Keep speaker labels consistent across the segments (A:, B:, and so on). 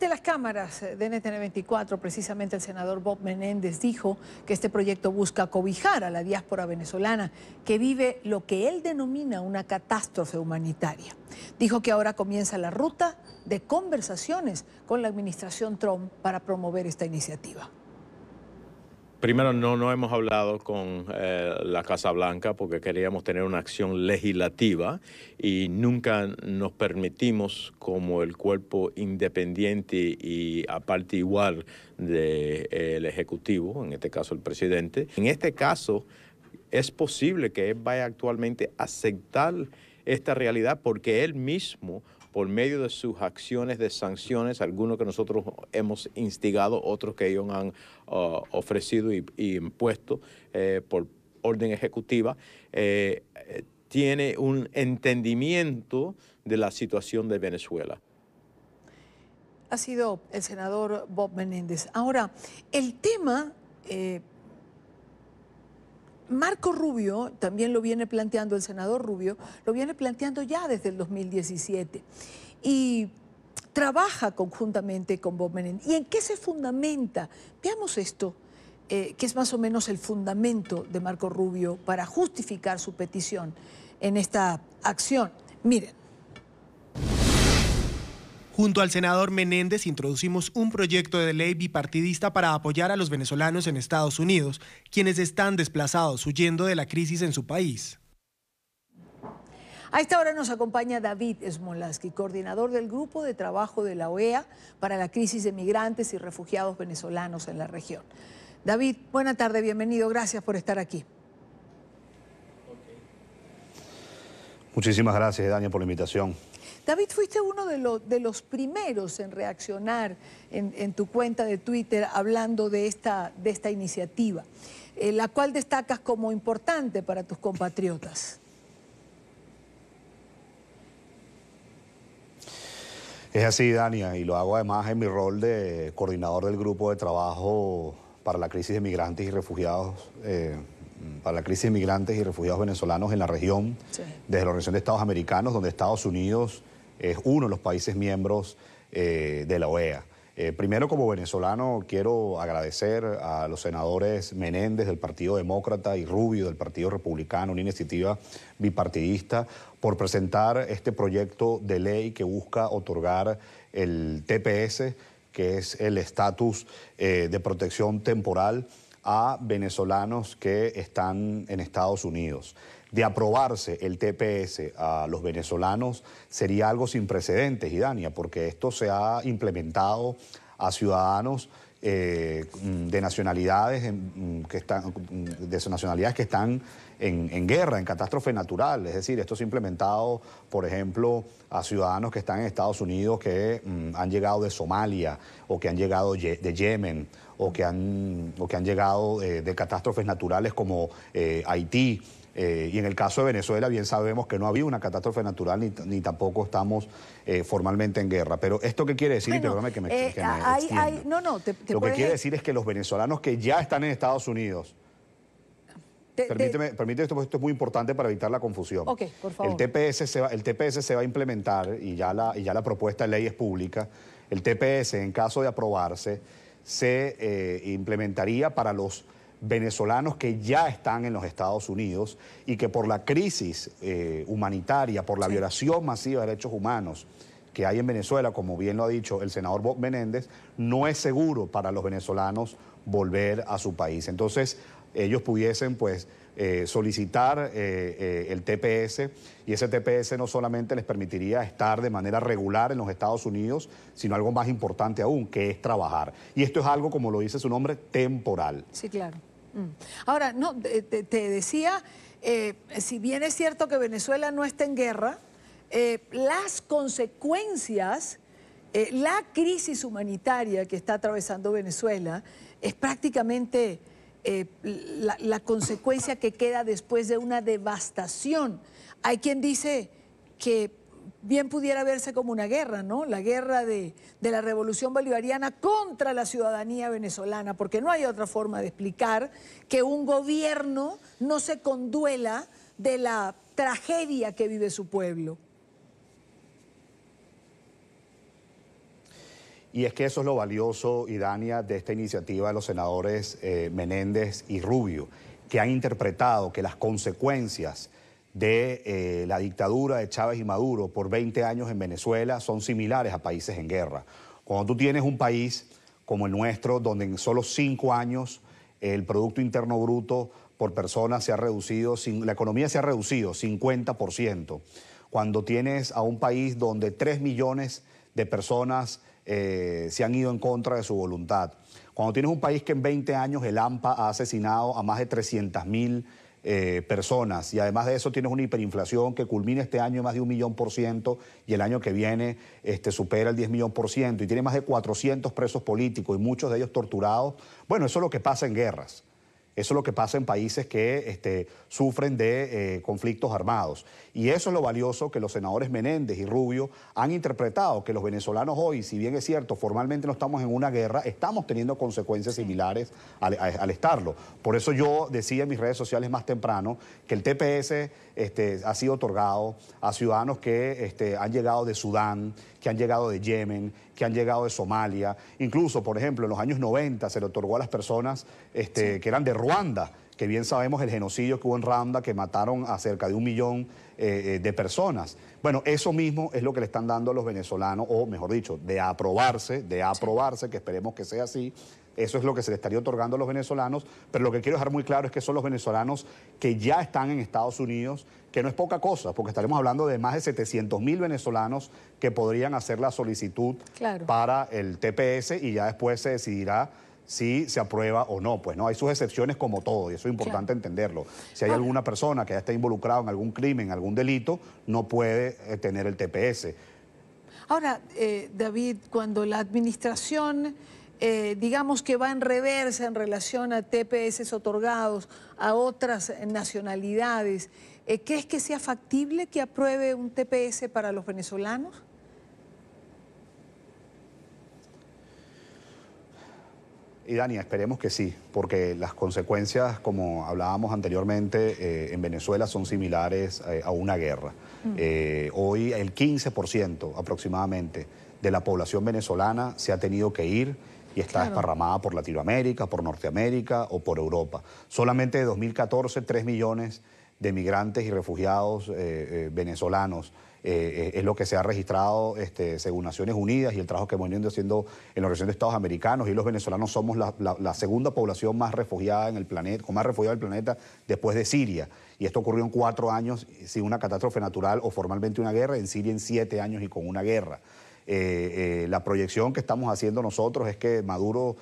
A: Ante las cámaras de NTN 24, precisamente el senador Bob Menéndez dijo que este proyecto busca cobijar a la diáspora venezolana que vive lo que él denomina una catástrofe humanitaria. Dijo que ahora comienza la ruta de conversaciones con la administración Trump para promover esta iniciativa.
B: Primero, no hemos hablado con la Casa Blanca porque queríamos tener una acción legislativa y nunca nos permitimos, como el cuerpo independiente y aparte igual del Ejecutivo, en este caso el presidente. En este caso, es posible que él vaya actualmente a aceptar esta realidad porque él mismo, por medio de sus acciones de sanciones, algunos que nosotros hemos instigado, otros que ellos han ofrecido y impuesto por orden ejecutiva, tiene un entendimiento de la situación de Venezuela.
A: Ha sido el senador Bob Menéndez. Ahora, el tema... Marco Rubio, también lo viene planteando el senador Rubio, lo viene planteando ya desde el 2017 y trabaja conjuntamente con Bob Menéndez. ¿Y en qué se fundamenta? Veamos esto, que es más o menos el fundamento de Marco Rubio para justificar su petición en esta acción. Miren.
C: Junto al senador Menéndez introducimos un proyecto de ley bipartidista para apoyar a los venezolanos en Estados Unidos, quienes están desplazados huyendo de la crisis en su país.
A: A esta hora nos acompaña David Smolaski, coordinador del Grupo de Trabajo de la OEA para la crisis de migrantes y refugiados venezolanos en la región. David, buena tarde, bienvenido, gracias por estar aquí.
D: Muchísimas gracias, Dania, por la invitación.
A: David, fuiste uno de los primeros en reaccionar en tu cuenta de Twitter hablando de esta iniciativa, la cual destacas como importante para tus compatriotas.
D: Es así, Dania, y lo hago además en mi rol de coordinador del Grupo de Trabajo para la crisis de migrantes y refugiados, venezolanos en la región, sí, desde la Organización de Estados Americanos, donde Estados Unidos es uno de los países miembros de la OEA. Primero, como venezolano, quiero agradecer a los senadores Menéndez del Partido Demócrata y Rubio del Partido Republicano, una iniciativa bipartidista, por presentar este proyecto de ley que busca otorgar el TPS, que es el estatus de protección temporal, a venezolanos que están en Estados Unidos. De aprobarse el TPS a los venezolanos sería algo sin precedentes, Idania, porque esto se ha implementado a ciudadanos de nacionalidades que están en guerra, en catástrofe natural. Es decir, esto se ha implementado, por ejemplo, a ciudadanos que están en Estados Unidos que han llegado de Somalia o que han llegado de Yemen o que han llegado de catástrofes naturales como Haití. Y en el caso de Venezuela bien sabemos que no había una catástrofe natural ni tampoco estamos formalmente en guerra. Pero ¿esto qué quiere decir?
A: Bueno,
D: perdóname que me extienda. Lo que quiere decir es que los venezolanos que ya están en Estados Unidos... Permíteme esto, porque esto es muy importante para evitar la confusión.
A: Ok, por favor.
D: El TPS se va a implementar y ya la propuesta de ley es pública. El TPS, en caso de aprobarse, se implementaría para los venezolanos que ya están en los Estados Unidos y que por la crisis humanitaria, por la violación masiva de derechos humanos que hay en Venezuela, como bien lo ha dicho el senador Bob Menéndez, no es seguro para los venezolanos volver a su país. Entonces, ellos pudiesen pues solicitar el TPS, y ese TPS no solamente les permitiría estar de manera regular en los Estados Unidos, sino algo más importante aún, que es trabajar. Y esto es algo, como lo dice su nombre, temporal.
A: Sí, claro. Ahora, no, te decía, si bien es cierto que Venezuela no está en guerra, las consecuencias, la crisis humanitaria que está atravesando Venezuela es prácticamente la consecuencia que queda después de una devastación. Hay quien dice que bien pudiera verse como una guerra, ¿no? La guerra de la revolución bolivariana contra la ciudadanía venezolana, porque no hay otra forma de explicar que un gobierno no se conduela de la tragedia que vive su pueblo.
D: Y es que eso es lo valioso, Idania, de esta iniciativa de los senadores Menéndez y Rubio, que han interpretado que las consecuencias de la dictadura de Chávez y Maduro por 20 años en Venezuela son similares a países en guerra. Cuando tú tienes un país como el nuestro, donde en solo 5 años el Producto Interno Bruto por persona se ha reducido, la economía se ha reducido 50%. Cuando tienes a un país donde 3 millones de personas se han ido en contra de su voluntad. Cuando tienes un país que en 20 años el AMPA ha asesinado a más de 300.000 personas y además de eso tienes una hiperinflación que culmina este año en más de 1.000.000% y el año que viene supera el 10.000.000% y tiene más de 400 presos políticos y muchos de ellos torturados. Bueno, eso es lo que pasa en guerras. Eso es lo que pasa en países que sufren de conflictos armados. Y eso es lo valioso que los senadores Menéndez y Rubio han interpretado, que los venezolanos hoy, si bien es cierto, formalmente no estamos en una guerra, estamos teniendo consecuencias similares al estarlo. Por eso yo decía en mis redes sociales más temprano que el TPS ha sido otorgado a ciudadanos que han llegado de Sudán, que han llegado de Yemen, que han llegado de Somalia. Incluso, por ejemplo, en los años 90 se le otorgó a las personas que eran de Ruanda, que bien sabemos el genocidio que hubo en Ruanda, que mataron a cerca de 1 millón de personas. Bueno, eso mismo es lo que le están dando a los venezolanos, o mejor dicho, de aprobarse, que esperemos que sea así. Eso es lo que se le estaría otorgando a los venezolanos, pero lo que quiero dejar muy claro es que son los venezolanos que ya están en Estados Unidos, que no es poca cosa, porque estaremos hablando de más de 700.000 venezolanos que podrían hacer la solicitud para el TPS y ya después se decidirá si se aprueba o no. Pues no, hay sus excepciones como todo y eso es importante entenderlo. Si hay alguna persona que ya esté involucrada en algún crimen, algún delito, no puede tener el TPS.
A: Ahora, David, cuando la administración... digamos que va en reversa en relación a TPS otorgados a otras nacionalidades, ¿crees que sea factible que apruebe un TPS para los venezolanos?
D: Y Dani, esperemos que sí, porque las consecuencias, como hablábamos anteriormente, en Venezuela son similares a una guerra. Hoy el 15% aproximadamente de la población venezolana se ha tenido que ir y está desparramada por Latinoamérica, por Norteamérica o por Europa. Solamente de 2014, 3 millones de migrantes y refugiados venezolanos es lo que se ha registrado según Naciones Unidas y el trabajo que hemos venido haciendo en la Organización de Estados Americanos, y los venezolanos somos la segunda población más refugiada en el planeta, con más refugiados del planeta después de Siria. Y esto ocurrió en 4 años sin una catástrofe natural o formalmente una guerra, en Siria en 7 años y con una guerra. La proyección que estamos haciendo nosotros es que Maduro,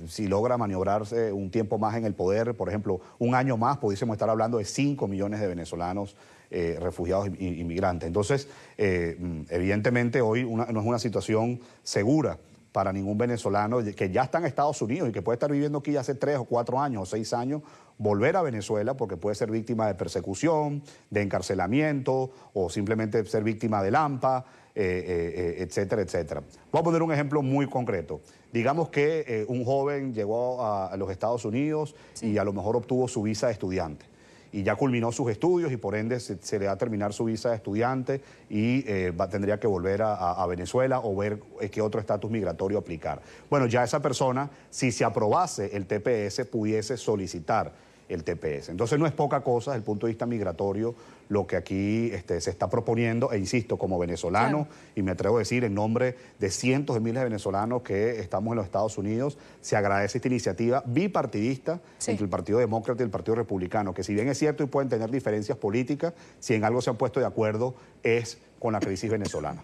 D: si logra maniobrarse un tiempo más en el poder, por ejemplo, un año más, pudiésemos estar hablando de 5 millones de venezolanos refugiados e inmigrantes. Entonces, evidentemente hoy no es una situación segura para ningún venezolano que ya está en Estados Unidos y que puede estar viviendo aquí hace 3 o 4 años o 6 años, volver a Venezuela porque puede ser víctima de persecución, de encarcelamiento o simplemente ser víctima del AMPA, etcétera, etcétera. Voy a poner un ejemplo muy concreto. Digamos que un joven llegó a los Estados Unidos y a lo mejor obtuvo su visa de estudiante y ya culminó sus estudios y por ende se le va a terminar su visa de estudiante y tendría que volver a Venezuela o ver qué otro estatus migratorio aplicar. Bueno, ya esa persona, si se aprobase el TPS, pudiese solicitar el TPS. Entonces no es poca cosa desde el punto de vista migratorio lo que aquí se está proponiendo, e insisto, como venezolano, y me atrevo a decir en nombre de cientos de miles de venezolanos que estamos en los Estados Unidos, se agradece esta iniciativa bipartidista entre el Partido Demócrata y el Partido Republicano, que si bien es cierto y pueden tener diferencias políticas, si en algo se han puesto de acuerdo es con la crisis venezolana.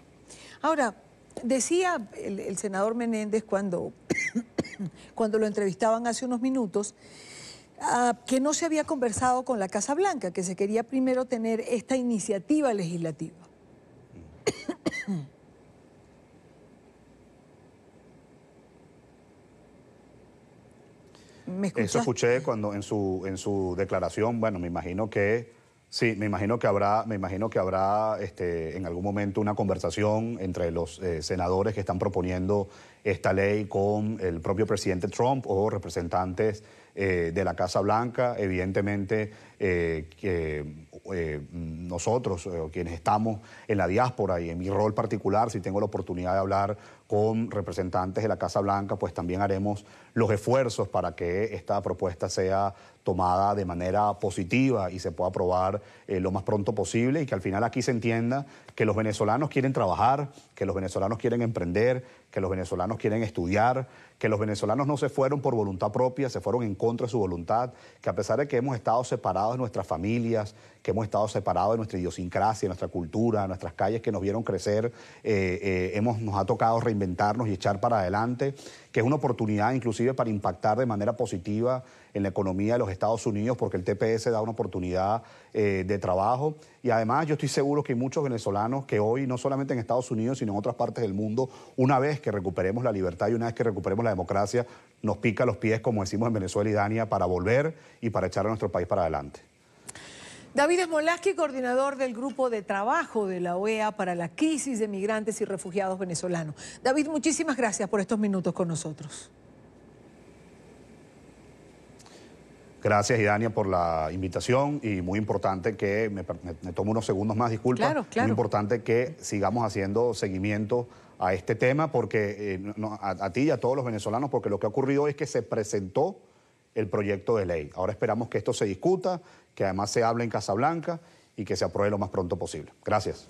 A: Ahora, decía el senador Menéndez cuando lo entrevistaban hace unos minutos, que no se había conversado con la Casa Blanca, que se quería primero tener esta iniciativa legislativa. ¿Me escuchas?
D: Eso escuché cuando en su declaración. Bueno, me imagino que sí, me imagino que habrá en algún momento una conversación entre los senadores que están proponiendo esta ley con el propio presidente Trump o representantes de la Casa Blanca. Evidentemente, nosotros, quienes estamos en la diáspora y en mi rol particular, si tengo la oportunidad de hablar con representantes de la Casa Blanca, pues también haremos los esfuerzos para que esta propuesta sea tomada de manera positiva y se pueda aprobar lo más pronto posible, y que al final aquí se entienda que los venezolanos quieren trabajar, que los venezolanos quieren emprender, que los venezolanos quieren estudiar, que los venezolanos no se fueron por voluntad propia, se fueron en contra de su voluntad, que a pesar de que hemos estado separados de nuestras familias, que hemos estado separados de nuestra idiosincrasia, de nuestra cultura, de nuestras calles que nos vieron crecer, nos ha tocado reinventarnos y echar para adelante, que es una oportunidad inclusive para impactar de manera positiva en la economía de los Estados Unidos, porque el TPS da una oportunidad de trabajo. Y además yo estoy seguro que hay muchos venezolanos que hoy, no solamente en Estados Unidos, sino en otras partes del mundo, una vez que recuperemos la libertad y una vez que recuperemos la democracia, nos pica los pies, como decimos en Venezuela y Dania, para volver y para echar a nuestro país para adelante.
A: David Smolaski, coordinador del Grupo de Trabajo de la OEA para la crisis de migrantes y refugiados venezolanos. David, muchísimas gracias por estos minutos con nosotros.
D: Gracias, Idania, por la invitación, y muy importante que, me tomo unos segundos más, disculpa,
A: claro.
D: Muy importante que sigamos haciendo seguimiento a este tema, porque a ti y a todos los venezolanos, porque lo que ha ocurrido es que se presentó el proyecto de ley. Ahora esperamos que esto se discuta, que además se hable en Casa Blanca y que se apruebe lo más pronto posible. Gracias.